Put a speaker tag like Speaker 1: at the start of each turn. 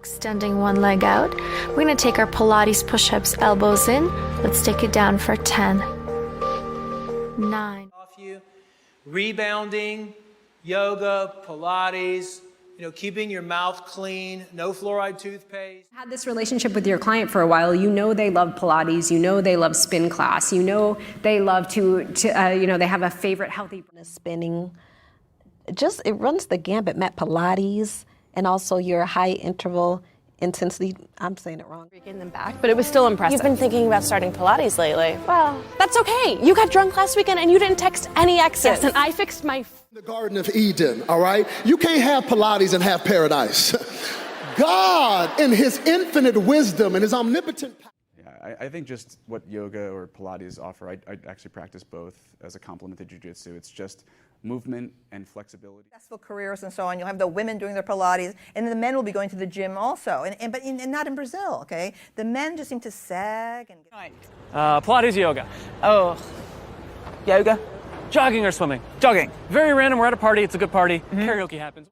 Speaker 1: Extending one leg out. We're going to take our Pilates push-ups, elbows in. Let's take it down for 10, 9.
Speaker 2: Off you. Rebounding, yoga, Pilates, keeping your mouth clean, no fluoride toothpaste.
Speaker 3: Had this relationship with your client for a while. You know they love Pilates. You know they love spin class. You know they love to they have a favorite healthy
Speaker 4: spinning. It runs the gambit. Met Pilates and also your high interval intensity. I'm saying it wrong.
Speaker 5: Breaking them back, but it was still impressive.
Speaker 6: You've been thinking about starting Pilates lately.
Speaker 5: Well, that's okay. You got drunk last weekend and you didn't text any exes.
Speaker 6: Yes,
Speaker 5: And I fixed my...
Speaker 7: The Garden of Eden, all right? You can't have Pilates and have paradise. God, in his infinite wisdom and his omnipotent power.
Speaker 8: Yeah, I think just what yoga or Pilates offer, I actually practice both as a complement to jiu-jitsu. It's just movement and flexibility.
Speaker 9: Successful careers and so on. You'll have the women doing their Pilates, and then the men will be going to the gym also. But not in Brazil, okay? The men just seem to sag and
Speaker 10: Pilates, yoga.
Speaker 6: Oh, yoga?
Speaker 10: Jogging or swimming?
Speaker 6: Jogging.
Speaker 10: Very random. We're at a party. It's a good party. Karaoke happens.